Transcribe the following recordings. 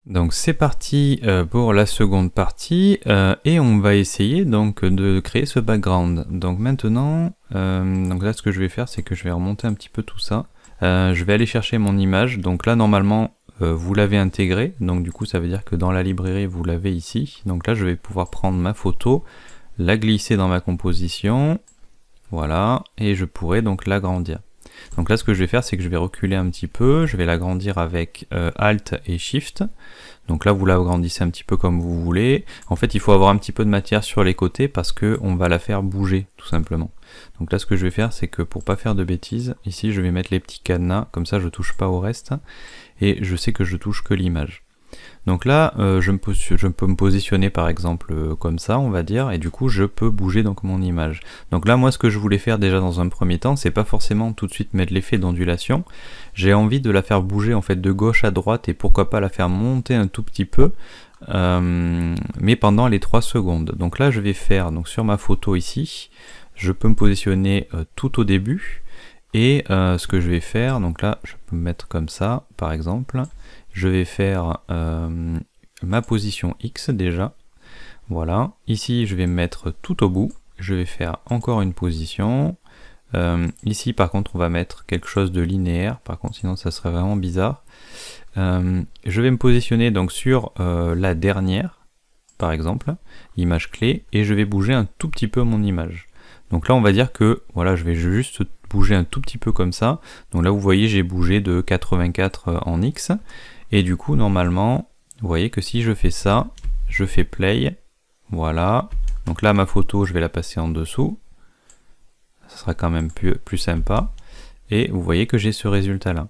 Donc c'est parti pour la seconde partie et on va essayer donc de créer ce background. Donc maintenant, donc là ce que je vais faire c'est que je vais remonter un petit peu tout ça. Je vais aller chercher mon image. Donc là normalement vous l'avez intégré, donc du coup ça veut dire que dans la librairie vous l'avez ici. Donc là je vais pouvoir prendre ma photo, la glisser dans ma composition, voilà, et je pourrai donc l'agrandir. Donc là ce que je vais faire c'est que je vais reculer un petit peu, je vais l'agrandir avec Alt et Shift. Donc là vous l'agrandissez un petit peu comme vous voulez. En fait il faut avoir un petit peu de matière sur les côtés parce que on va la faire bouger tout simplement. Donc là ce que je vais faire c'est que pour pas faire de bêtises, ici je vais mettre les petits cadenas, comme ça je touche pas au reste et je sais que je touche que l'image. Donc là, je peux me positionner par exemple comme ça, on va dire, et du coup je peux bouger donc mon image. Donc là, moi ce que je voulais faire déjà dans un premier temps, c'est pas forcément tout de suite mettre l'effet d'ondulation. J'ai envie de la faire bouger en fait de gauche à droite et pourquoi pas la faire monter un tout petit peu, mais pendant les 3 secondes. Donc là, je vais faire donc sur ma photo ici, je peux me positionner tout au début. Et ce que je vais faire, donc là je peux me mettre comme ça par exemple, je vais faire ma position X déjà, voilà, ici je vais me mettre tout au bout, je vais faire encore une position, ici par contre on va mettre quelque chose de linéaire, par contre sinon ça serait vraiment bizarre, je vais me positionner donc sur la dernière, par exemple, image clé, et je vais bouger un tout petit peu mon image. Donc là on va dire que voilà, je vais juste bouger un tout petit peu comme ça. Donc là vous voyez j'ai bougé de 84 en X et du coup normalement vous voyez que si je fais ça, je fais play, voilà, donc là ma photo je vais la passer en dessous, ça sera quand même plus sympa et vous voyez que j'ai ce résultat là.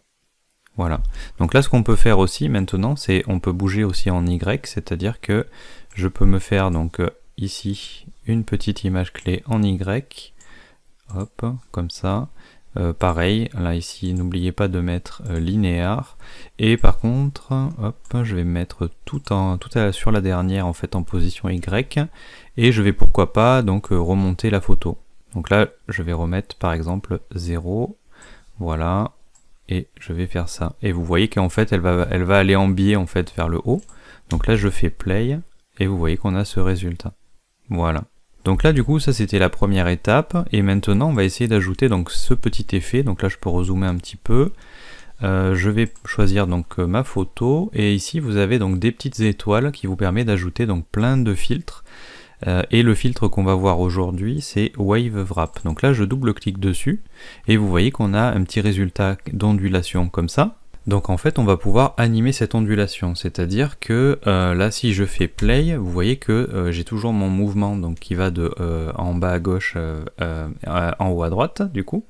Voilà, donc là ce qu'on peut faire aussi maintenant c'est on peut bouger aussi en Y, c'est à dire que je peux me faire donc ici une petite image clé en Y, hop, comme ça, pareil, là ici n'oubliez pas de mettre linéaire, et par contre, hop, je vais mettre sur la dernière en fait en position Y, et je vais pourquoi pas donc remonter la photo. Donc là je vais remettre par exemple 0, voilà, et je vais faire ça. Et vous voyez qu'en fait elle va aller en biais en fait vers le haut, donc là je fais play, et vous voyez qu'on a ce résultat. Voilà. Donc là du coup ça c'était la première étape et maintenant on va essayer d'ajouter donc ce petit effet. Donc là je peux rezoomer un petit peu. Je vais choisir donc ma photo et ici vous avez donc des petites étoiles qui vous permettent d'ajouter donc plein de filtres. Et le filtre qu'on va voir aujourd'hui c'est Wave Wrap. Donc là je double-clique dessus et vous voyez qu'on a un petit résultat d'ondulation comme ça. Donc en fait on va pouvoir animer cette ondulation, c'est-à-dire que là si je fais play, vous voyez que j'ai toujours mon mouvement donc qui va de en bas à gauche en haut à droite du coup,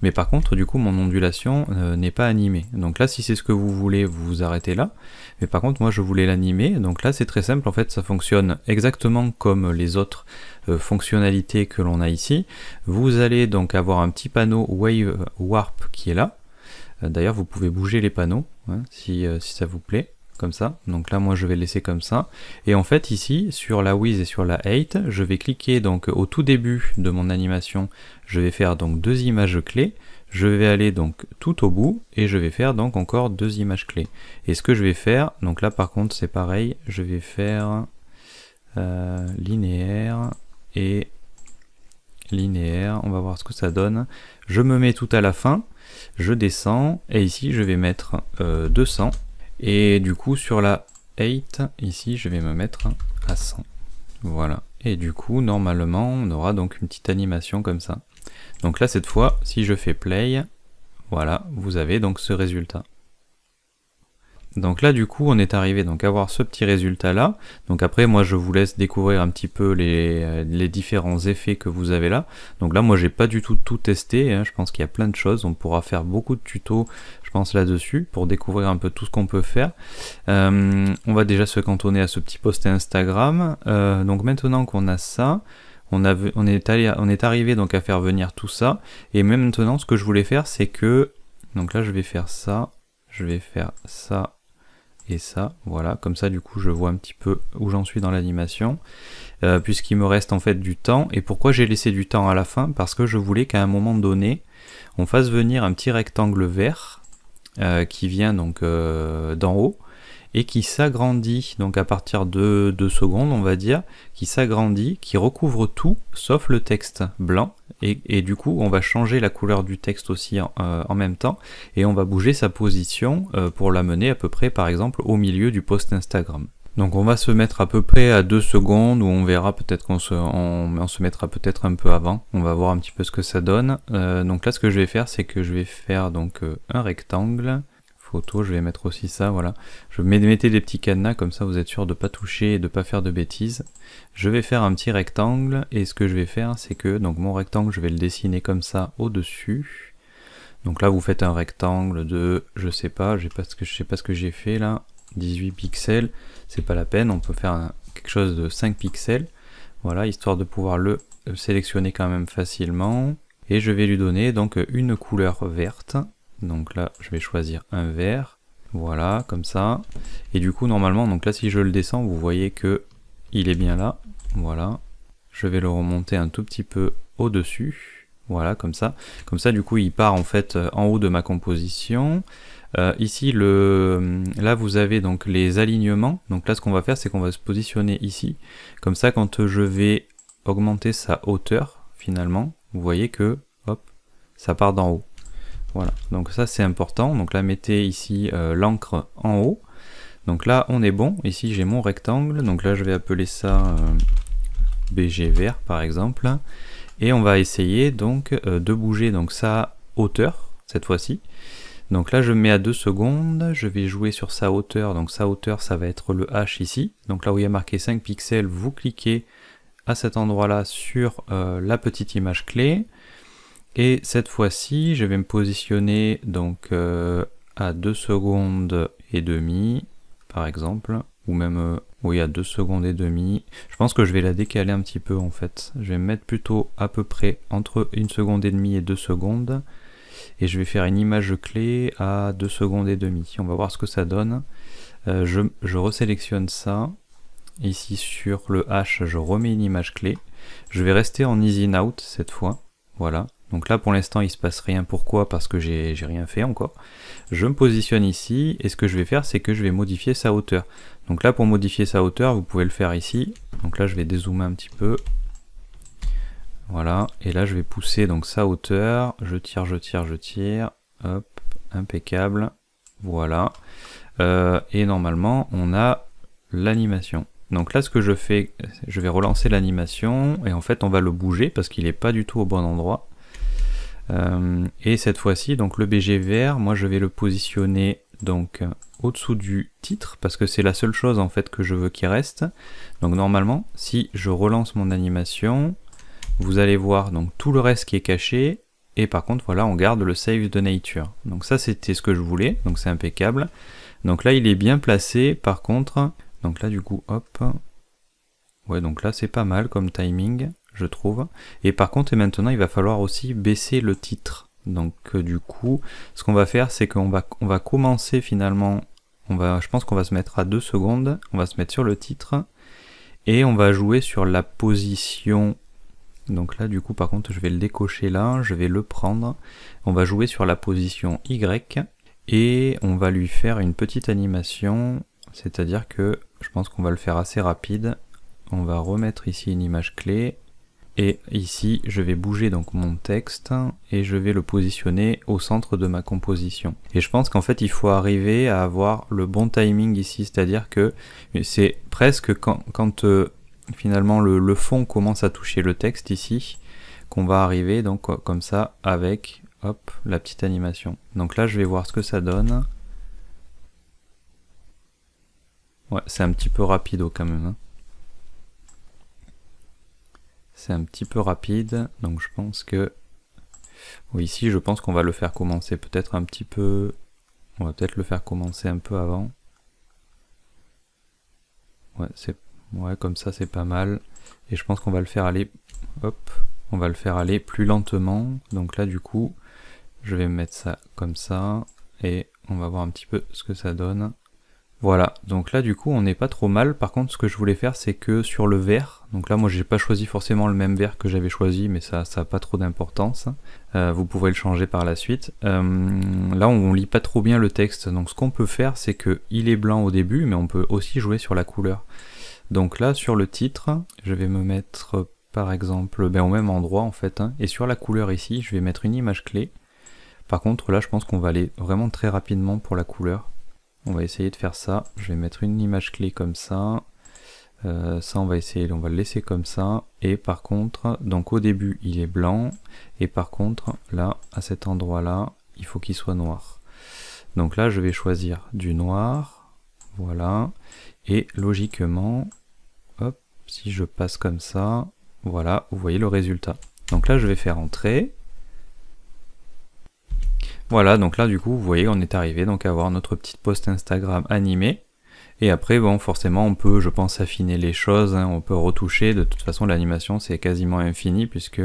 mais par contre du coup mon ondulation n'est pas animée. Donc là si c'est ce que vous voulez, vous vous arrêtez là, mais par contre moi je voulais l'animer, donc là c'est très simple, en fait ça fonctionne exactement comme les autres fonctionnalités que l'on a ici. Vous allez donc avoir un petit panneau Wave Warp qui est là. D'ailleurs vous pouvez bouger les panneaux hein, si ça vous plaît, comme ça. Donc là moi je vais laisser comme ça. Et en fait ici sur la With et sur la Height, je vais cliquer donc au tout début de mon animation, je vais faire donc 2 images clés. Je vais aller donc tout au bout et je vais faire donc encore 2 images clés. Et ce que je vais faire, donc là par contre c'est pareil, je vais faire linéaire et linéaire, on va voir ce que ça donne. Je me mets tout à la fin. Je descends et ici je vais mettre 200 et du coup sur la 8 ici je vais me mettre à 100, voilà, et du coup normalement on aura donc une petite animation comme ça. Donc là cette fois si je fais play, voilà, vous avez donc ce résultat. Donc là du coup on est arrivé donc à voir ce petit résultat là. Donc après moi je vous laisse découvrir un petit peu les différents effets que vous avez là. Donc là moi j'ai pas du tout testé, hein. Je pense qu'il y a plein de choses, on pourra faire beaucoup de tutos je pense là-dessus pour découvrir un peu tout ce qu'on peut faire. On va déjà se cantonner à ce petit post Instagram. Donc maintenant qu'on a ça, on est arrivé donc à faire venir tout ça. Et même maintenant ce que je voulais faire c'est que, donc là je vais faire ça, je vais faire ça et ça, voilà, comme ça du coup je vois un petit peu où j'en suis dans l'animation, puisqu'il me reste en fait du temps. Et pourquoi j'ai laissé du temps à la fin? Parce que je voulais qu'à un moment donné on fasse venir un petit rectangle vert qui vient donc d'en haut et qui s'agrandit, donc à partir de 2 secondes on va dire, qui s'agrandit, qui recouvre tout sauf le texte blanc, et du coup on va changer la couleur du texte aussi en même temps, et on va bouger sa position pour l'amener à peu près par exemple au milieu du post Instagram. Donc on va se mettre à peu près à 2 secondes, ou on verra peut-être qu'on se mettra peut-être un peu avant, on va voir un petit peu ce que ça donne. Donc là ce que je vais faire, c'est que je vais faire donc un rectangle, photo, je vais mettre aussi ça, voilà. Je mettez des petits cadenas, comme ça vous êtes sûr de ne pas toucher et de ne pas faire de bêtises. Je vais faire un petit rectangle, et ce que je vais faire, c'est que donc mon rectangle, je vais le dessiner comme ça au-dessus. Donc là vous faites un rectangle de, je sais pas ce que j'ai fait là, 18 pixels, c'est pas la peine, on peut faire quelque chose de 5 pixels, voilà, histoire de pouvoir le sélectionner quand même facilement, et je vais lui donner donc une couleur verte, donc là je vais choisir un vert, voilà, comme ça, et du coup normalement, donc là si je le descends, vous voyez que il est bien là, voilà, je vais le remonter un tout petit peu au-dessus, voilà, comme ça du coup il part en fait en haut de ma composition. Ici, là vous avez donc les alignements, donc là ce qu'on va faire, c'est qu'on va se positionner ici, comme ça quand je vais augmenter sa hauteur, finalement, vous voyez que, hop, ça part d'en haut, voilà, donc ça c'est important, donc là mettez ici l'encre en haut, donc là on est bon, ici j'ai mon rectangle, donc là je vais appeler ça BG vert par exemple, et on va essayer donc de bouger donc sa hauteur, cette fois-ci. Donc là je me mets à 2 secondes, je vais jouer sur sa hauteur, donc sa hauteur ça va être le H ici, donc là où il y a marqué 5 pixels, vous cliquez à cet endroit là sur la petite image clé, et cette fois-ci je vais me positionner donc à 2 secondes et demie par exemple, ou même oui à 2 secondes et demie, je pense que je vais la décaler un petit peu en fait, je vais me mettre plutôt à peu près entre 1 seconde et demie et 2 secondes, et je vais faire une image clé à 2 secondes et demie. On va voir ce que ça donne. Je resélectionne ça. Ici sur le H, je remets une image clé. Je vais rester en easy in out cette fois. Voilà. Donc là pour l'instant il se passe rien. Pourquoi? Parce que j'ai rien fait encore. Je me positionne ici, et ce que je vais faire, c'est que je vais modifier sa hauteur. Donc là pour modifier sa hauteur, vous pouvez le faire ici. Donc là je vais dézoomer un petit peu. Voilà, et là je vais pousser donc sa hauteur, je tire, hop, impeccable, voilà, et normalement on a l'animation. Donc là ce que je fais, je vais relancer l'animation, et en fait on va le bouger parce qu'il n'est pas du tout au bon endroit, et cette fois-ci donc le BG vert, moi je vais le positionner donc au-dessous du titre, parce que c'est la seule chose en fait que je veux qu'il reste. Donc normalement si je relance mon animation, vous allez voir donc tout le reste qui est caché, et par contre voilà on garde le save de nature. Donc ça c'était ce que je voulais, donc c'est impeccable. Donc là il est bien placé par contre, donc là du coup hop, ouais donc là c'est pas mal comme timing je trouve. Et par contre et maintenant il va falloir aussi baisser le titre. Donc du coup ce qu'on va faire, c'est qu'on va commencer finalement, je pense qu'on va se mettre à 2 secondes, on va se mettre sur le titre, et on va jouer sur la position. Donc là du coup par contre je vais le décocher là, je vais le prendre, on va jouer sur la position Y, et on va lui faire une petite animation, c'est à dire que je pense qu'on va le faire assez rapide. On va remettre ici une image clé, et ici je vais bouger donc mon texte, et je vais le positionner au centre de ma composition. Et je pense qu'en fait il faut arriver à avoir le bon timing ici, c'est à dire que c'est presque quand finalement le fond commence à toucher le texte ici, qu'on va arriver donc comme ça avec hop la petite animation. Donc là je vais voir ce que ça donne. Ouais, c'est un petit peu rapido quand même, hein. C'est un petit peu rapide, donc je pense que oui, ici je pense qu'on va le faire commencer peut-être un petit peu, on va peut-être le faire commencer un peu avant. Ouais, comme ça c'est pas mal, et je pense qu'on va le faire aller, hop, on va le faire aller plus lentement. Donc là du coup je vais mettre ça comme ça, et on va voir un petit peu ce que ça donne. Voilà, donc là du coup on n'est pas trop mal. Par contre ce que je voulais faire, c'est que sur le vert, donc là moi j'ai pas choisi forcément le même vert que j'avais choisi, mais ça a pas trop d'importance. Vous pourrez le changer par la suite. Là on lit pas trop bien le texte, donc ce qu'on peut faire c'est que il est blanc au début, mais on peut aussi jouer sur la couleur. Donc là sur le titre, je vais me mettre par exemple au même endroit en fait, hein, et sur la couleur ici, je vais mettre une image clé. Par contre là je pense qu'on va aller vraiment très rapidement pour la couleur. On va essayer de faire ça, je vais mettre une image clé comme ça. Ça on va essayer, on va le laisser comme ça, et par contre, donc au début il est blanc, et par contre là, à cet endroit là, il faut qu'il soit noir. Donc là je vais choisir du noir, voilà, et logiquement, hop, si je passe comme ça, voilà, vous voyez le résultat. Donc là je vais faire entrer. Voilà, donc là du coup vous voyez on est arrivé donc à avoir notre petite post Instagram animée. Et après, bon, forcément, on peut, je pense, affiner les choses, hein, on peut retoucher. De toute façon, l'animation, c'est quasiment infini, puisque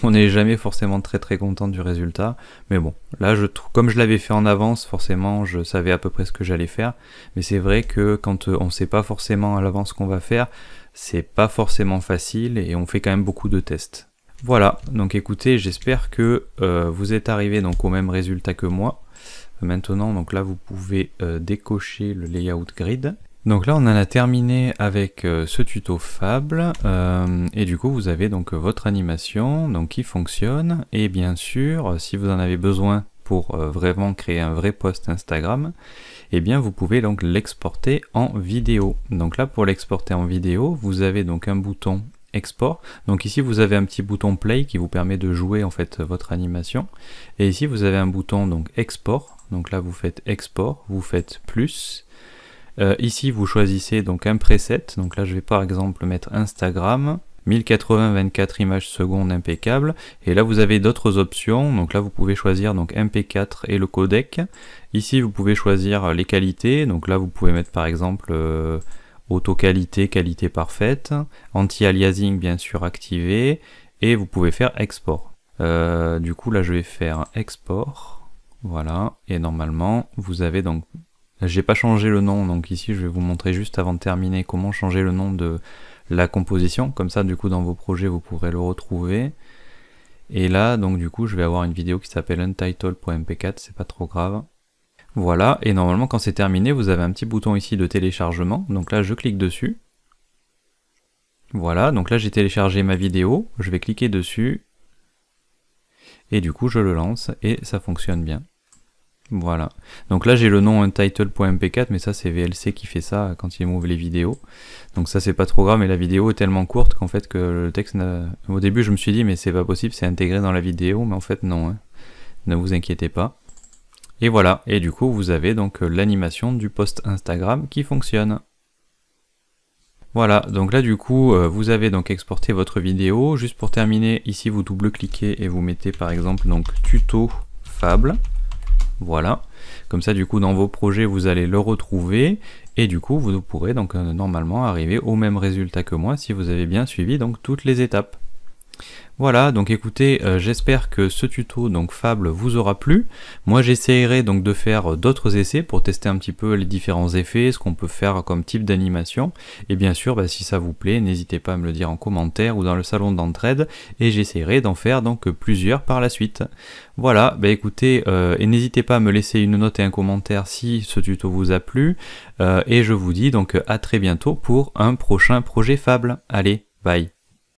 on n'est jamais forcément très content du résultat. Mais bon, là, comme je l'avais fait en avance, forcément, je savais à peu près ce que j'allais faire. Mais c'est vrai que quand on ne sait pas forcément à l'avance ce qu'on va faire, c'est pas forcément facile, et on fait quand même beaucoup de tests. Voilà, donc écoutez, j'espère que vous êtes arrivés donc au même résultat que moi. Maintenant, donc là vous pouvez décocher le layout grid. Donc là on en a terminé avec ce tuto Fable, et du coup vous avez donc votre animation donc qui fonctionne, et bien sûr si vous en avez besoin pour vraiment créer un vrai post Instagram, et bien vous pouvez donc l'exporter en vidéo. Donc là pour l'exporter en vidéo, vous avez donc un bouton export. Donc ici vous avez un petit bouton play qui vous permet de jouer en fait votre animation, et ici vous avez un bouton donc export. Donc là vous faites export, vous faites plus. Ici vous choisissez donc un preset. Donc là je vais par exemple mettre Instagram 1080 24 images secondes impeccable, et là vous avez d'autres options. Donc là vous pouvez choisir donc MP4 et le codec. Ici vous pouvez choisir les qualités. Donc là vous pouvez mettre par exemple auto qualité, qualité parfaite, anti-aliasing bien sûr activé, et vous pouvez faire export. Du coup là je vais faire export. Voilà, et normalement vous avez donc, j'ai pas changé le nom, donc ici je vais vous montrer juste avant de terminer comment changer le nom de la composition, comme ça du coup dans vos projets vous pourrez le retrouver. Et là donc du coup je vais avoir une vidéo qui s'appelle untitled.mp4, c'est pas trop grave. Voilà, et normalement quand c'est terminé vous avez un petit bouton ici de téléchargement, donc là je clique dessus. Voilà, donc là j'ai téléchargé ma vidéo, je vais cliquer dessus, et du coup je le lance, et ça fonctionne bien. Voilà, donc là j'ai le nom untitled.mp4, mais ça c'est VLC qui fait ça quand il m'ouvre les vidéos. Donc ça c'est pas trop grave, mais la vidéo est tellement courte qu'en fait que le texte, au début je me suis dit mais c'est pas possible, c'est intégré dans la vidéo, mais en fait non, hein. Ne vous inquiétez pas. Et voilà, et du coup vous avez donc l'animation du post Instagram qui fonctionne. Voilà, donc là du coup vous avez donc exporté votre vidéo. Juste pour terminer, ici vous double-cliquez et vous mettez par exemple donc tuto Fable. Voilà, comme ça du coup dans vos projets vous allez le retrouver, et du coup vous pourrez donc normalement arriver au même résultat que moi si vous avez bien suivi donc toutes les étapes. Voilà, donc écoutez, j'espère que ce tuto donc Fable vous aura plu. Moi j'essaierai donc de faire d'autres essais pour tester un petit peu les différents effets, ce qu'on peut faire comme type d'animation. Et bien sûr, si ça vous plaît, n'hésitez pas à me le dire en commentaire ou dans le salon d'entraide, et j'essaierai d'en faire donc plusieurs par la suite. Voilà, écoutez, et n'hésitez pas à me laisser une note et un commentaire si ce tuto vous a plu, et je vous dis donc à très bientôt pour un prochain projet Fable. Allez, bye!